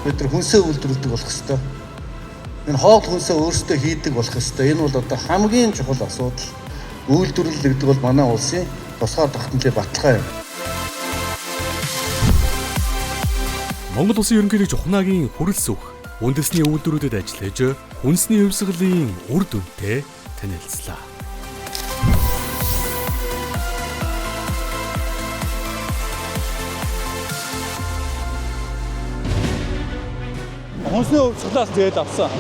бид нар хүнсээ үйлдвэрлэдэг болох ёстой. Энэ хоол хүнсээ өөрсдөө хийдэг болох ёстой. Энэ бол одоо хамгийн чухал асуудал. Үйлдвэрлэл гэдэг бол манай улсын тусгаар тогтнолын баталгаа юм. Монгол Улсын ерөнхийлөгч Ухнаагийн хүрэлс үг үндэсний үйлдвэрүүдэд ажиллаж хүнсний хувьсгалын үр дүнтэй танилцлаа. Хүнсний хувьсгалаас зээл авсан.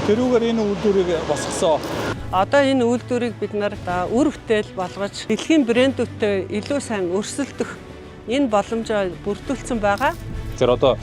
Тэрүүгээр энэ үйлдвэрийг босгосон. Одоо энэ үйлдвэрийг бид нар үр бүтээл болгож дэлхийн брэндүүдтэй илүү сайн өрсөлдөх энэ боломжоо бүрдүүлсэн байгаа. Тэгэхээр одоо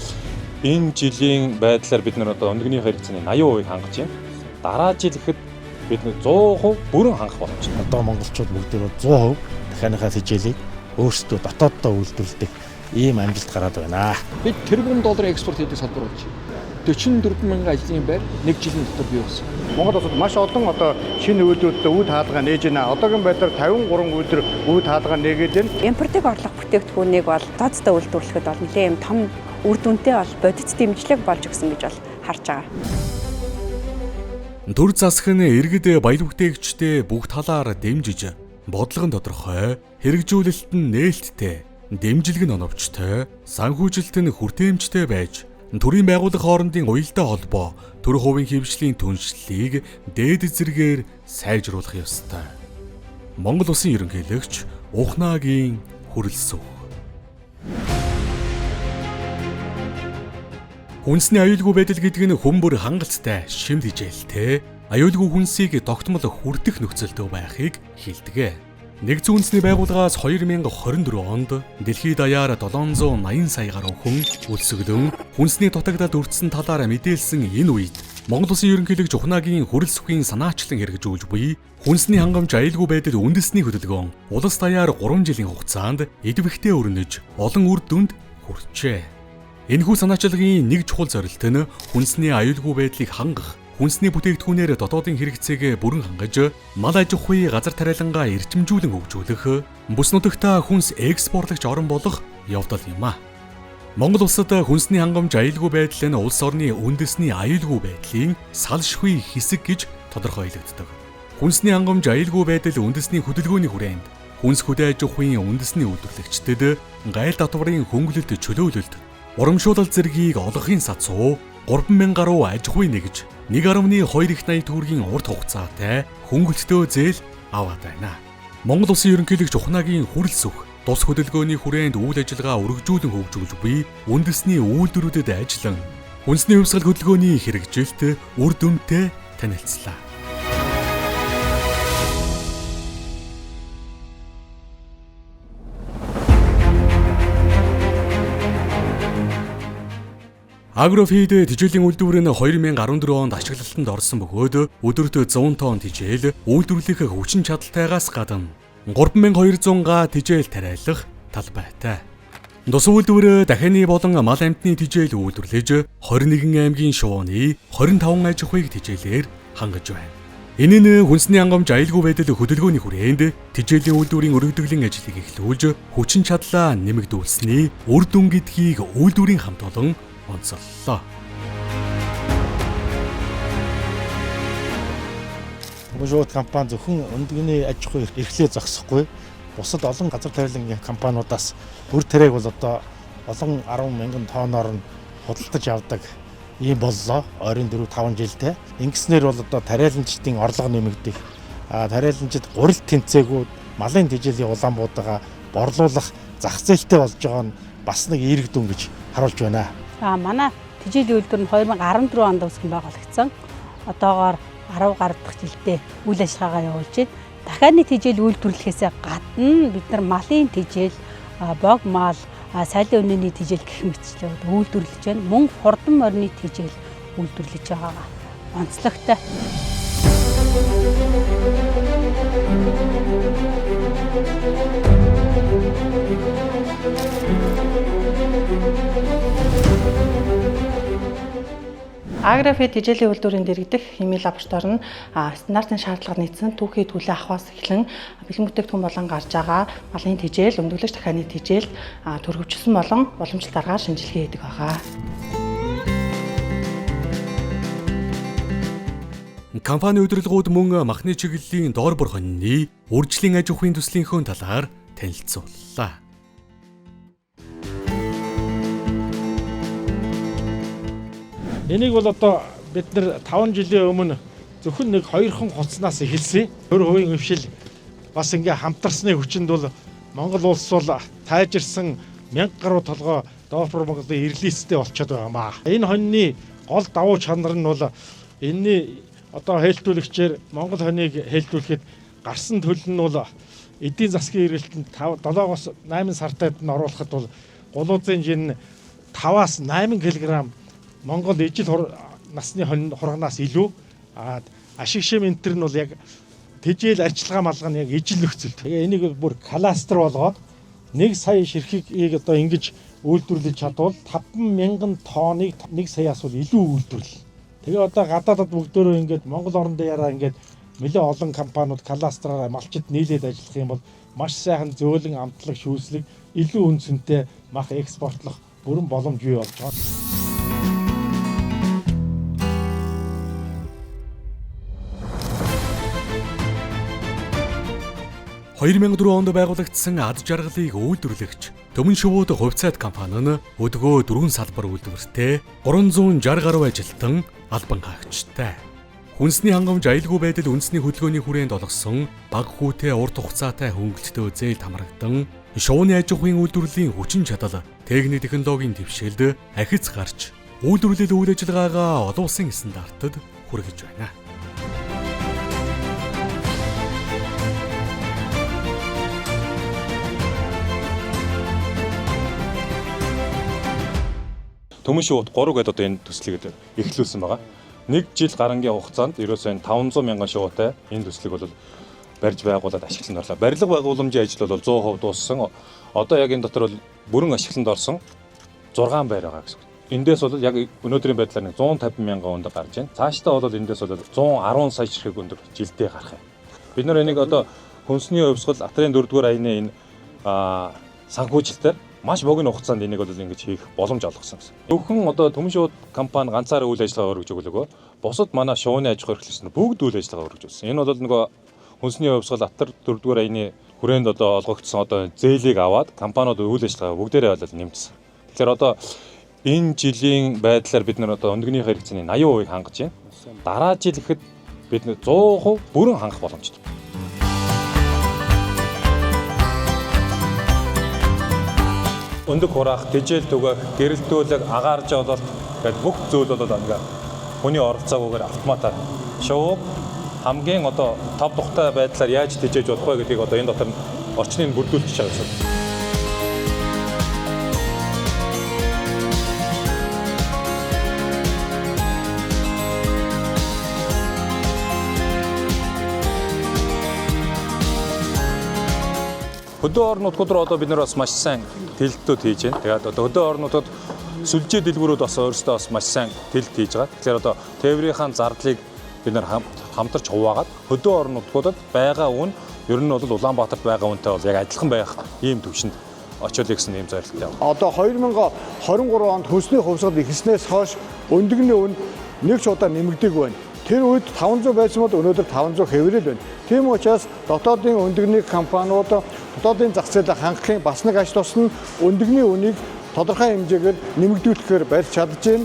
энэ жилийн байдлаар бид нар одоо өндөгний хэрэгцээний 80% хангаж байна. Дараа жил ихэд бид 100% бүрэн хангах боломжтой. Одоо монголчууд бүгдээ 100% дахианыхаа хичээлийг өөрсдөө дотооддоо үйлдвэрлэдэг ийм амжилт гараад байна. Бид тэрбум долларын экспорт хийдэг салбар болж байна. 44 мянган ажлын байр нэг жилийн дотор бий болсон. Монгол улсад маш олон одоо шинэ үйлдвэрлэлд үйл хаалгаа нээж байна. Одоогийн байдлаар 53 үйлдвэр үйл хаалгаа нээгээд байна. Импортыг орлох бүтээгдэхүүнийг бол тооцоо үйлдвэрлэхэд бол нэлээд юм том үр дүнтэй бол бодит дэмжлэг болж өгсөн гэж бол харж байгаа. Төр засах нь иргэд баяр бүтээгчтэй бүх талаар дэмжиж, бодлого нь тодорхой, хэрэгжүүлэлт нь нээлттэй, дэмжлэг нь оновчтой, санхүүжилт нь хүртээмжтэй байж төрийн байгууллага хоорондын уялдаа холбоо, төр хувийн хэвшлийн түншлэлийг дээд зэргээр сайжруулах ёстой. Монгол Улсын ерөнхийлөгч Ухнаагийн хүрэлс үг. Хүнсний аюулгүй байдал гэдэг нь хүмүүр хангалттай, шимт хичээлтэй, аюулгүй хүнсийг тогтмол хүртэх нөхцөлтэй байхыг хэлдэг. Нэгдсэн үндэсний байгууллагаас 2024 онд дэлхийд даяар 780 сая гаруй хүн өлсгөлөн хүнсний дутагдалд өртсөн талаар мэдээлсэн энэ үед Монгол Улсын ерөнхийлөгч Ухнаагийн хүрэлс үгийн санаачлан хэрэгжүүлж буй хүнсний хангамж аюулгүй байдал үндэсний хөдөлгөөн улс даяар 3 жилийн хугацаанд идэвхтэй өрнөж олон үр дүнд хүрчээ. Энэхүү санаачлагын нэг чухал зорилт нь хүнсний аюулгүй байдлыг хангах, хүнсний бүтээгдэхүүнээр дотоодын хэрэгцээг бүрэн хангаж, мал аж ахуй газар тариалангаа эрчимжүүлэн хөгжүүлэх, бүс нутагтаа хүнс экспортлагч орн болох явдал юм а. Монгол улсад хүнсний хангамж аюулгүй байдал нь улс орны үндэсний аюулгүй байдлын салшгүй хэсэг гэж тодорхойлогддог. Хүнсний хангамж аюулгүй байдал үндэсний хөдөлгөөний хүрээнд хүнс хөдөө аж ахуйн үндэсний үйлдвэрлэгчдэд гайл татварын хөнгөлөлт чөлөөлөлт, урамшуулал зэргийг олгохын сацуу 3,000 гаруй аж ахуй нэгж 1.2 их 80 төгрөгийн урт хугацаатай хөнгөлөлтөө зээл аваад байна. Монгол Улсын ерөнхийлөгч Ухнаагийн хүрэлс үг тус хөдөлгөөний хүрээнд үйл ажиллагаа өргөжүүлэн хөгжүүлж буй үндэсний үйлдвэрүүдэд ажиллан хүнсний хувьсгал хөдөлгөөний хэрэгжилт үр дүнтэй танилцлаа. Агрофид тэжээлийн үйлдвэр нь 2014 онд ашиглалтанд орсон бөгөөд өдөрт 100 тонн тэжээл үйлдвэрлэх хүчин чадалтайгаас гадна 3200 га тэжээл тариалах талбайтай. Тус үйлдвэр дахианы болон мал амьтны тэжээл үйлдвэрлэж 21 аймгийн шувууны 25 аж ахуйг тэжээлээр хангаж байна. Энэ нь хүнсний хангамж аюулгүй байдал хөдөлгөөний хүрээнд тэжээлийн үйлдвэрийн өргөдөглийн ажлыг эхлүүлж хүчин чадлаа нэмэгдүүлсэний үр дүн гэдгийг үйлдвэрийн хамт олон онцоллоо. Бужууд компани зөвхөн өндөгний аж ахуй эрхлээ зогсохгүй, бусад олон газар тариалангийн компаниудаас үр тариаг бол одоо олон 10 мянган тонноор нь худалдаж авдаг ийм боллоо. Ойрын 4-5 жилдээ. Ингэснээр бол одоо тариаланчдын орлого нэмэгдэх, тариаланчид гурил тэнцээгүүд малын тэжээлийн улаан буудаага борлуулах зах зээлтэй болж байгаа нь бас нэг эерэг дүн гэж харуулж байна. Манай тэжээлийн үйлдвэр нь 2014 онд үүсгэн байгуулагдсан. Одоогоор 10 гаруй дахь жилдээ үйл ажиллагаагаа явуулж байна. Дахианы тэжээл үйлдвэрлэхээс гадна бид нар малын тэжээл, бог мал, сайлын үнэний тэжээл гэх мэтчлээ үйлдвэрлэж байна. Мөн хурдан морины тэжээл үйлдвэрлэж байгаа онцлогтой. Агрофид тэжээлийн үйлдвэрийн дэргэдэх химийн лаборатори нь стандартын шаардлагад нийцсэн түүхий төлөө авахаас эхлэн бэлэн бүтээгдэхүүн болон гарч байгаа малын тэжээл, өмдөглөгч дахианы тэжээл төрөвчлсөн болон уламжлалт аргаар шинжилгээ хийдэг байгаа. Компани удирдлагууд мөн махны чиглэлийн доор бүр хоньны үржлийн аж ахуйн төслийнхөө талаар танилцууллаа. Энийг бол одоо бид нар 5 жилийн өмнө зөвхөн нэг 2хан хуцснаас эхэлсэн. Төр хувийн хөвшил бас ингээ хамтарсны хүчинд бол Монгол улс бол тайжирсан 1000 гаруй толгой доорбор Монголын ирлийцтэй болчиход байгаамаа. Энэ хоньны гол давуу чанар нь бол энэний одоо хэлтүүлэгчээр Монгол хоньыг хэлтүүлэхэд гарсан төлөв нь бол эдийн засгийн эргэлтэнд 7-оос 8 сартад нь оруулахад бол гулуузын жин 5-аас 8 кг Монгол ижил насны хурганаас илүү ашиг шим энтер нь бол яг тэжээл арчилгаа малгай нь яг ижил нөхцөл. Тэгээ энийг бүр кластер болгоод 1 сая ширхгийг одоо ингэж үйлдвэрлэж чадвал 50000 тонныг 1 саяас бол илүү үйлдвэрлэл. Тэгээ одоо гадаадад бүгдөө ингээд Монгол орн дээрээ ингээд нэлээд олон компаниуд кластераараа малчид нийлээд ажиллах юм бол маш сайхан зөөлөн амтлаг шүүслэг илүү үнцэнтэй мах экспортлох бүрэн боломж бий болж байгаа. 2004 онд байгуулагдсан ад жаргалыг үйлдвэрлэгч Төмөн шувууд хувьцаат компани нь өдгөө 4 салбар үйлдвэртэй 360 гаруй ажилтан албан хаагчтай. Хүнсний хангамж аюулгүй байдал үндэсний хөдөлгөөний хүрээнд олгосон бага хүүтэй урт хугацаатай хөнгөлөлтөө зээлд хамрагдан шувууны аж ахуйн үйлдвэрлэлийн хүчин чадал, техник технологийн дэвшилд ахиц гарч үйлдвэрлэл үйл ажиллагаагаа олон улсын стандартад хүргэж байна. Төмөн шууд 3 гэдэг одоо энэ төслийг эхлүүлсэн байгаа. 1 жил гарангийн хугацаанд ерөөсөө 500 мянган шувуутай энэ төслийг бол барьж байгуулад ашиглалтанд орлоо. Барилга байгууламжийн ажил бол 100% дууссан. Одоо яг энэ дотор бол бүрэн ашиглалтанд орсон 6 байр байгаа гэсэн. Эндээс бол яг өнөөдрийн байдлаар 150 мянган өндө гарч байна. Цаашдаа бол эндээс бол 110 сая ширхэг өндө жилдээ гарах юм. Бид нар энийг одоо хүнсний хувьсгал Атрын 4-р аяны энэ санхүүжилтээр маш богино хугацаанд энийг бол ингэж хийх боломж олгосон гэсэн. Зөвхөн одоо Төмөн шууд компани ганцаараа үйл ажиллагаа өргөж өглөөгөө бусад манай шувууны аж ахуй эрхлэгчид бүгд үйл ажиллагаа өргөж өгсөн. Энэ бол нөгөө хүнсний хувьсгал Атар 4-р аяны хүрээнд одоо олгогдсон одоо зээлийг аваад компаниуд үйл ажиллагаа бүгдээрээ бол нэмжсэн. Тэгэхээр одоо энэ жилийн байдлаар бид нар одоо өндөгнийхөө хэрэгцээний 80% хангаж байна. Дараа жил ихэд бид 100% бүрэн хангах боломжтой. Өндөг хураах, тэжээл түгэх, гэрэлтүүлэг, агаарж болол гэдэг бүх зүйл бол ингээ хүний оролцоогүйгээр автоматар шууд хамгийн одоо тав тухтай байдлаар яаж тэжээж болох вэ гэдгийг одоо энэ дотор орчныг бүрдүүлж байгаа гэсэн. Хөдөө орон нутгууд руу одоо бид нар бас маш сайн тэлэлтүүд хийж байна. Тэгээд одоо хөдөө орон нутгууд сүлжээ дэлгүүрүүд бас өөрсдөө бас маш сайн тэлэлт хийж байгаа. Тэгэхээр одоо тээврийн зардлыг бид нар хамтарч хуваагаад хөдөө орон нутгуудад байгаа үн ер нь бол Улаанбаатарт байгаа үнэтэй бол яг адилхан байх ийм төвшөнд очиод гэсэн ийм зорилттой байна. Одоо 2023 онд хүнсний хувьсгал ихснээс хойш өндөгний үн нэг ч удаа нэмэгдэг байна. Тэр үед 500 байсан бол өнөөдөр 500 хэврэл байна. Тийм учраас дотоодын өндөгний компаниуд дотоодын зах зээлийг хангахын бас нэг аж тус нь өндөгний үнийг тодорхой хэмжээгээр нэмэгдүүлэхээр барьж чадж байна.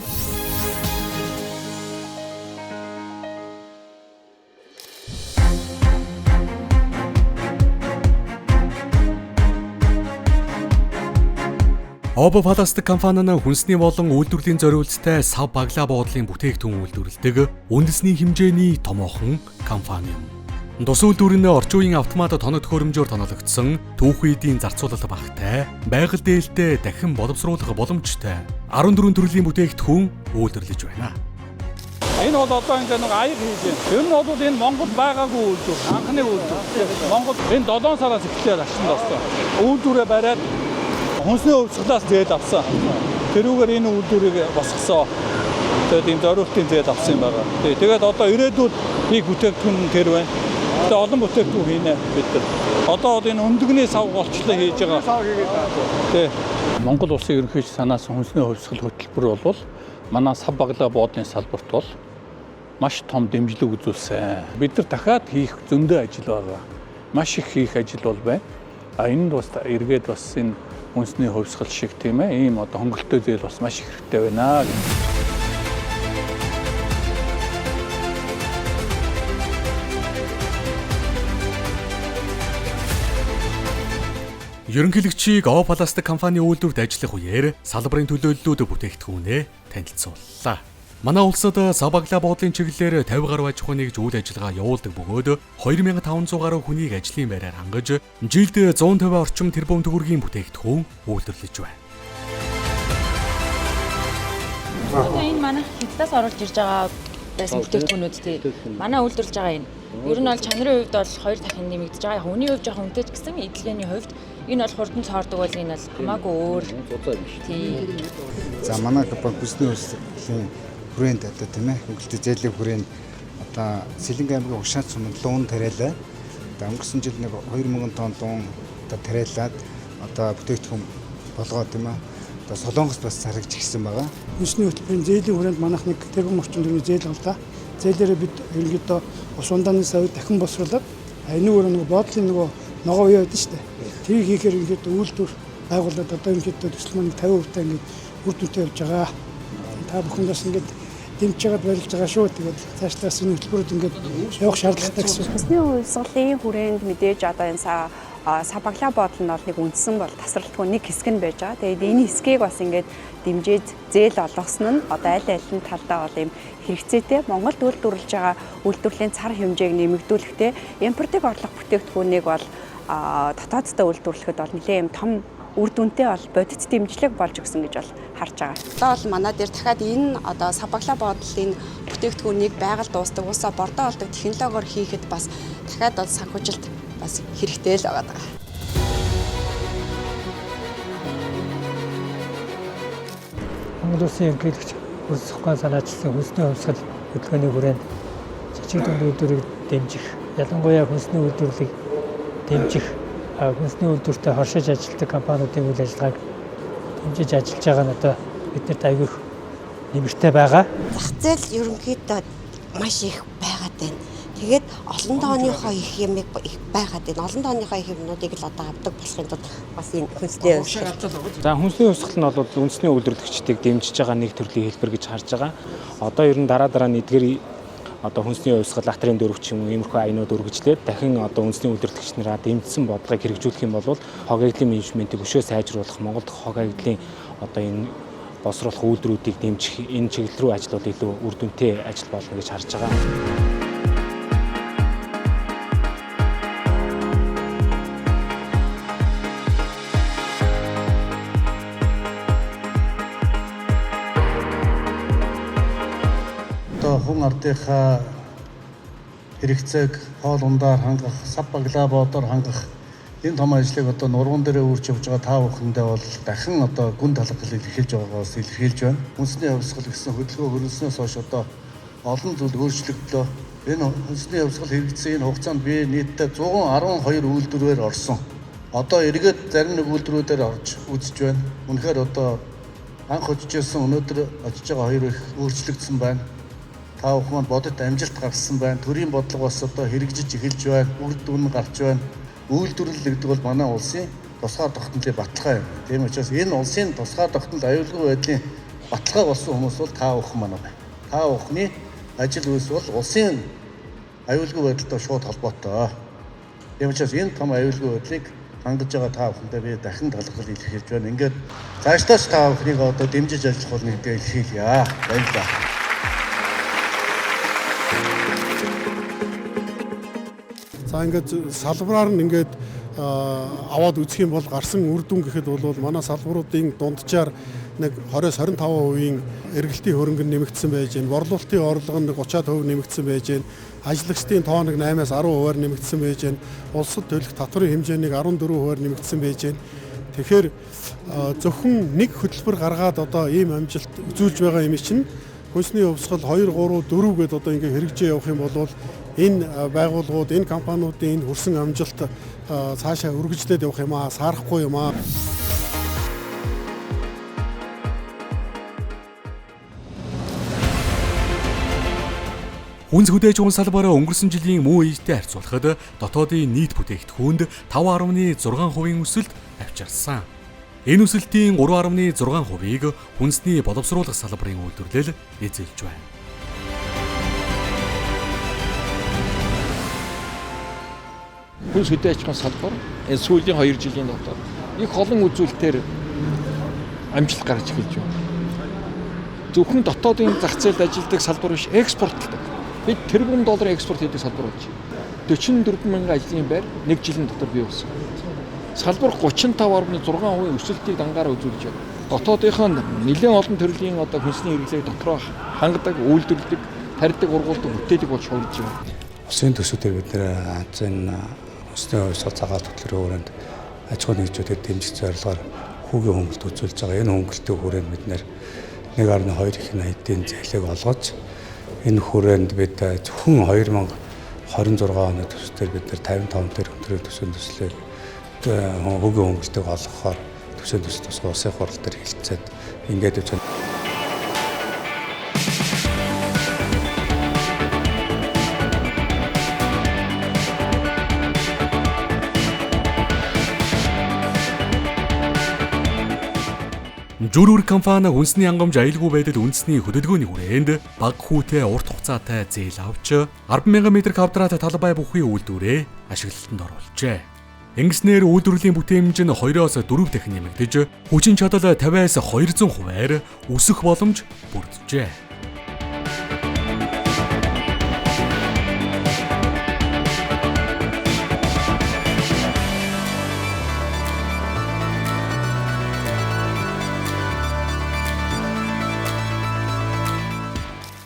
Оба Пластик компани нь хүнсний болон үйлдвэрлэлийн зориулалттай сав баглаа буудлын бүтээгдэхүүн үйлдвэрлэдэг үндэсний хэмжээний томоохон компани юм. Тус үйлдвэр нь орчин үеийн автомат тоног төхөөрөмжөөр тоноологдсон түүхэн эдийн зарцуулалт багтай, байгаль дээлтэй дахин боловсруулах боломжтой 14 төрлийн бүтээгдэхүүн үйлдвэрлэж байна. Энэ бол одоо ингээ нэг аяг хийж байна. Ер нь бол энэ Монгол байгаагүй үйлдвэр, анхны үйлдвэр. Монгол энэ 7 сараас эхлээд ашиглан болсон. Үйлдвэрээ бариад хүнсний хувьсгалаас зээл авсан. Тэрүүгээр энэ үйлдвэрийг босгосон. Тэгээд энэ зориултын зээл авсан юм байна. Тэгээд одоо ирээдүйд хийх бүтээгдэхүүн тэр байна. Тэгээд олон бүтээгдэхүүн хийнэ бид нар. Одоо бол энэ өндөгний сав голчлон хийж байгаа. Сав хийгээд байна. Тий. Монгол улсын ерөнхийлөгч санаасан хүнсний хувьсгал хөтөлбөр бол манай сав баглаа буудлын салбарт бол маш том дэмжлэг үзүүлсэн. Бид нар дахиад хийх зөндөө ажил байгаа. Маш их хийх ажил бол байна. Энд бас эргээд бас энэ үндэсний хувьсгал шиг тийм ээ ийм одоо хөнгөлөлтөө зээл бас маш их хэрэгтэй байна. Ерөнхийлөгчийг О-пластик компани үйлдвэрт ажиллах үеэр салбарын төлөөллүүд бүтээгдэхүүнээ танилцууллаа. Манай улсад Сабагла буудлын чиглэлээр 50 гаруй аж ахуйн нэгж үйл ажиллагаа явуулдаг бөгөөд 2500 гаруй хүнийг ажлын байраар хангаж жилд 150 орчим тэрбум төгрөгийн бүтээгдэхүүн үйлдвэрлэж байна. Энэ манай хятадаас оруулж ирж байгаа байсан бүтээгдэхүүнүүд тий. Манай үйлдвэрлэж байгаа энэ. Ер нь бол чанарын хувьд бол 2 дахин нэмэгдэж байгаа. Яг үний хувьд жоохон үнэтэй ч гэсэн эдлэгээний хувьд энэ бол хурдан цоордог бол энэ бол хамаагүй өөр. Тий. За манай компани бүсний үйлсийн брэнд одоо тийм ээ хөнгөлөлт зээлийн хүрээнд одоо Сэлэнг аймгийн Угшаат суманд луун тариалаа. Одоо өнгөрсөн жил нэг 2000 тонн луун одоо тариалаад одоо бүтээгдэхүүн болгоод тийм ээ одоо Солонгост бас зарагч гисэн байгаа. Үндэсний хөтөлбөрийн зээлийн хүрээнд манайх нэг тэрбум орчим төгрөгийн зээл авлаа. Зээлээрээ бид ерөнхийдөө ус ундааны савыг дахин босруулаад энэ нэг боодлын нөгөө ногоо үе байдаг шүү дээ. Тэрийг хийхээр ерөнхийдөө үйлдвэр байгуулад одоо ерөнхийдөө төсөл маань 50% ингээд үр дүнтэй явж байгаа. Та бүхэн бас ингээд дэмжиж байгаад барилж байгаа шүү. Тэгээд цаашлаас энэ хөтөлбөрүүд ингээд явах шаардлагатай гэсэн. Үндэсний хувьсгалын хүрээнд мэдээж одоо энэ Сабагла буудал нь бол нэг үндсэн бол тасралтгүй нэг хэсэг нь байж байгаа. Тэгээд энэ хэсгийг бас ингээд дэмжиж зээл олгосон нь одоо аль аль нь талдаа бол юм хэрэгцээтэй Монголд үйлдвэрлэж байгаа үйлдвэрлэлийн цар хэмжээг нэмэгдүүлэхдээ импортыг орлох бүтээгдэхүүнийг бол дотооддоо үйлдвэрлэхэд бол нэлээд юм том үр дүнтэй бол бодит дэмжлэг болж өгсөн гэж бол харж байгаа. Одоо бол манай дээр дахиад энэ одоо Сабагла буудлын бүтээгдэхүүнийг байгаль дуустдаг усаа бордоо олдог технологиор хийхэд бас дахиад бол санхүүжилт бас хэрэгтэй л байгаа. Монгол Улсын ерөнхийлөгч Улс ухаан санаачилсан хүнсний хувьсгал хөтөлбөрийн хүрээнд жижиг дунд үйлдвэрийг дэмжих, ялангуяа хүнсний үйлдвэрлэлийг дэмжих, хүнсний үйлдвэртэй хоршиж ажилладаг компаниудын үйл ажиллагааг дэмжиж ажиллаж байгаа нь одоо биднэрт аягүй нэмэртэй байгаа. Зах зээл ерөнхийдөө маш их байгаад байна. Тэгээд олон тооныхоо их юм байгаад байна. Олон тооныхоо их юмнуудыг л одоо авдаг болохын тулд бас энэ хүнсний хувьсгал. За хүнсний хувьсгал нь бол үндэсний үйлдвэрлэгчдийг дэмжиж байгаа нэг төрлийн хэлбэр гэж харж байгаа. Одоо ер нь дараа нь эдгээр одоо хүнсний хувьсгал латрын дөрөв ч юм уу иймэрхүү аянууд өргөжлээд дахин одоо үндэсний үйлдвэрлэгч нараа дэмжсэн бодлогыг хэрэгжүүлэх юм бол хог аяглалын менежментийг өшөө сайжруулах, Монголд хог аяглалын одоо энэ босруулах үйлдвэрүүдийг дэмжих энэ чиглэл рүү ажил бол илүү үр дүнтэй ажил болно гэж харж байгаа. Хүн ардынхаа хэрэгцээг хоол ундаар хангах, Сабагла буудаар хангах энэ том ажлыг одоо нурган дээрээ үрж явж байгаа та бүхэндээ бол дахин одоо гүн талхал илэрхийлж байгаагаас илэрхийлж байна. Хүнсний хувьсгал гэсэн хөдөлгөөн хөрвүүлснээс хойш одоо олон зүйл өөрчлөгдлөө. Энэ хүнсний хувьсгал хэрэгцээ энэ хугацаанд би нийтдээ 112 үйлдвэрээр орсон. Одоо эргээд зарим нэг үйлдвэрүүдээр орж үзэж байна. Үнэхээр одоо анх очижсэн өнөөдөр очиж байгаа хоёр их өөрчлөгдсөн байна. Та бүхэн маань бодит амжилт гаргасан байна. Төрийн бодлого бас одоо хэрэгжиж эхэлж байна. Үр дүн гарч байна. Үйлдвэрлэл гэдэг бол манай улсын тусгаар тогтнолын баталгаа юм. Тийм учраас энэ улсын тусгаар тогтнол аюулгүй байдлын баталгаа болсон хүмүүс бол та бүхэн маань байна. Та бүхний ажил үйлс бол улсын аюулгүй байдалтай шууд холбоотой. Тийм учраас энэ том аюулгүй байдлыг хангаж байгаа та бүхэндээ би дахин талхал илэрхийлж байна. Ингээд цаашдаас та бүхнийг одоо дэмжиж ажиллах болно гэдгийг илэрхийлье. Баярлалаа. За ингээд салбараар нь ингээд аваад үзэх юм бол гарсан үр дүн гэхэд бол манай салбаруудын дунджаар нэг 20-25% эргэлтийн хөрөнгө нэмэгдсэн байж байна. Борлуулалтын орлого нь 30% нэмэгдсэн байж байна. Ажиллагчдын тоо нэг 8-аас 10% нэмэгдсэн байж байна. Улсад төлөх татварын хэмжээнийг 14% нэмэгдсэн байж байна. Тэгэхээр зөвхөн нэг хөтөлбөр гаргаад одоо ийм амжилт үзүүлж байгаа юм чинь хүнсний хувьсгал 2, 3, 4 гэдээ одоо ингээ хэрэгжиж явах юм бол энэ байгууллагууд, энэ компаниудын энэ хүрсэн амжилт цаашаа үргэлжлээд явах юм аа, саарахгүй юм аа. Хүнс хүлээж авах салбараа өнгөрсөн жилийн мөн үетэй харьцуулахад дотоодын нийт бүтээгдэхүүнд 5.6% өсөлт авчирсан. Энэ өсөлтийн 3.6%-ийг хүнсний боловсруулах салбарын үйлдвэрлэл эзэлж байна. Хүнс хүлээж авах салбар энэ сүүлийн 2 жилийн дотор их олон үзүүлэлтээр амжилт гарч эхэлж байна. Зөвхөн дотоодын зах зээлд ажилладаг салбар биш, экспортлдог. Бид тэрбум доллар экспорт хийдэг салбар болж байна. 44 мянган ажлын байр 1 жилийн дотор бий болсон. Салбар 35.6% өсөлтийг дангаараа үзүүлж байна. Дотоодынхоо нэлээд олон төрлийн хүнсний хэрэглээг дотроо хангадаг, үйлдвэрлэдэг, тарьдаг, ургуулдаг, бүтээдэг болж хувирж байна. Усын төсвүүдээр бид нэр энэ хүнсний хувьсгал цагаат хөтөлбөрийн хүрээнд аж ахуйн нэгжүүдэд дэмжих зорилгоор хүүгийн хөнгөлт үзүүлж байгаа. Энэ хөнгөлтийн хүрээнд бид нэр 1.2 их найдын зээлийг олгож энэ хүрээнд бид зөвхөн 2026 оны төсвөөр бид нэр 55 төр төсвийн төслийг хүүгийн хөнгөлтийг олгохоор төсвийн төсөл улсын хурал дээр хэлцээд ингээд үгүй. Журүр компани хүнсний хангамж аюулгүй байдал үндэсний хөдөлгөөний хүрээнд бага хүүтэй урт хугацаатай зээл авч 10,000 м2 талбай бүхий үйлдвэрээ ашиглалтанд оруулжээ. Ингэснээр үйлдвэрлэлийн бүтээмж нь 2-оос 4 дахин нэмэгдэж, хүчин чадал 50-аас 200%-аар өсөх боломж бүрджээ.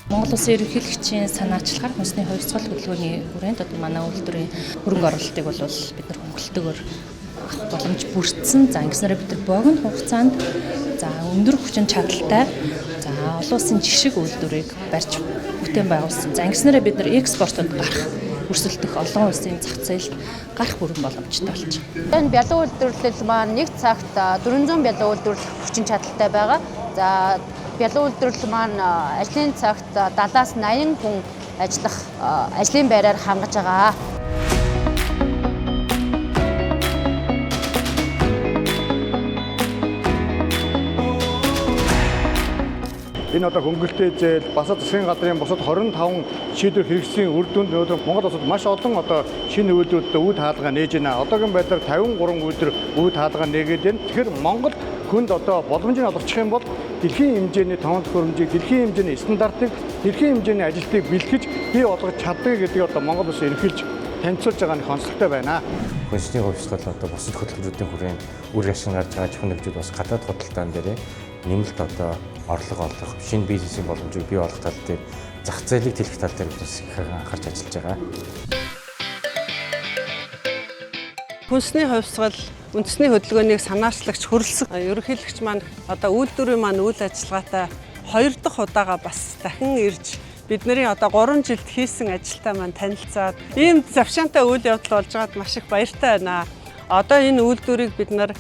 Монгол Улсын ерөнхийлөгчийн санаачлагаар хүнсний хувьсгал хөдөлгөөний хүрээнд манай үйлдвэрийн хөрөнгө оруулалтыг бол бид нар хөнгөлөлтөөр авах боломж бүрдсэн. За ингэснээр бид нар богино хугацаанд өндөр хүчин чадалтай олон улсын жишг үйлдвэрийг барьж бүтээн байгуулсан. За ингэснээр бид нар экспортод гарах, өрсөлдөх олон улсын зах зээлд гарах бүрэн боломжтой болж байна. Энэ бялуу үйлдвэрлэл маань нэг цагт 400 бялуу үйлдвэрлэх хүчин чадалтай байгаа. За бялуу үйлдвэрлэл маань ажлын цагт 70-аас 80 хүн ажиллах ажлын байраар хангаж байгаа. Энэ хөнгөлтэй зээл бас засгийн газрын бусад 25 шийдвэр хэрэгжсэн үр дүнд Монгол улсад маш олон шинэ үйлдвэрлэлд үе хаалга нээж байна. Одоогийн байдлаар 53 үйлдвэр үе хаалга нээгээд байна. Тэгэхээр Монгол хүнд боломжийг олгочих юм бол дэлхийн хэмжээний тоон төхөөрөмжийг, дэлхийн хэмжээний стандартыг, дэлхийн хэмжээний ажилтныг бэлтгэж бий болгож чаддаг гэдгийг Монгол улс ерөнхийлж танилцуулж байгаа нь онцлогтой байна. Хүнсний хувьсгал бусад хөтөлбөрүүдийн хүрээнд үр ашиг гарч байгаа зөвхөн нэгжүүд бас гадаад худалдаан дээр нэмэлт орлого олох, шинэ бизнесийн боломжийг бий болгох тал дээр зах зээлийг тэлэх тал дээр бас их анхаарч ажиллаж байгаа. Хүнсний хувьсгал үндэсний хөдөлгөөнийг санаачлагч хөрөлсөх ерөнхийлөгч маань үйлдвэрийн маань үйл ажиллагаатай 2 дахь удаага бас дахин ирж бидний 3 жилд хийсэн ажилтай маань танилцаад ийм завшаантай үйл явдал болж байгаад маш их баяртай байна. Энэ үйлдвэрийг бид нар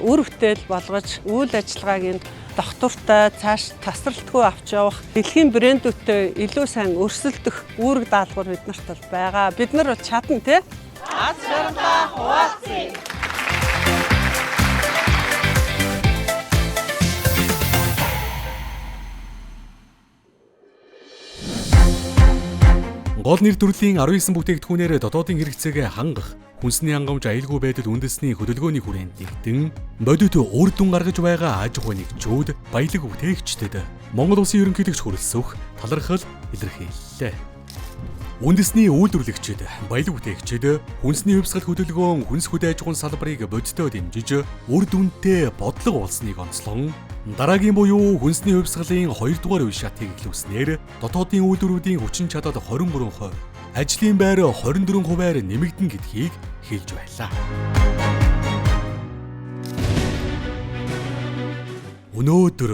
үр бүтээл болгож үйл ажиллагааг доктортой цааш тасралтгүй авч явах, дэлхийн брэндүүдтэй илүү сайн өрсөлдөх үүрэг даалгавар биднэрт бол байгаа. Бид нар чадна тий? Аз жаргалтай хуваалцъя. Гол нэр төрлийн 19 бүтээгдэхүүнээр дотоодын хэрэгцээгээ хангах, хүнсний хангамж аюулгүй байдал үндэсний хөдөлгөөний хүрээнд нэгдэн бодит үр дүн гаргаж байгаа аж ахуйн нэгжүүд, баялаг бүтээгчдэд Монгол Улсын ерөнхийлөгч хүрэлцэх талархал илэрхийллээ. Үндэсний үйлдвэрлэгчид, баялаг бүтээгчид хүнсний хувьсгал хөдөлгөөн, хүнс хүлээж авах салбарыг бодиттой дэмжиж, үр дүнтэй бодлого уулсныг онцлон дараагийн буюу хүнсний хувьсгалын 2 дугаар үе шатыг эхлүүлснээр дотоодын үйлдвэрүүдийн хүчин чадал 23%, ажлын байр 24%-аар нэмэгдэн гэдгийг хэлж байлаа. Өнөөдөр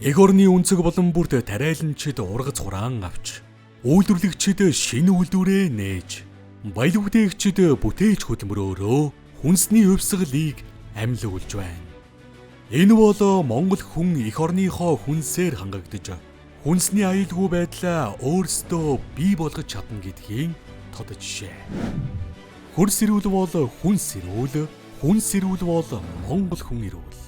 эх орны өнцөг болон бүрт тариаланчид ургац хураан авч, үйлдвэрлэгчид шинэ үйлдвэрээ нээж, баялаг бүтээгчид бүтээж хөдөлмөрөөрөө хүнсний хувьсгалыг амьлуулж байна. Энэ бол Монгол хүн эх орныхоо хүнсээр хангагдж, Хүнсний аюулгүй байдлаа өөрсдөө бий болгож чадна гэдгийн тод жишээ. Хөрс ирүүл бол хүнс ирүүл, хүнс ирүүл бол Монгол хүн ирүүл.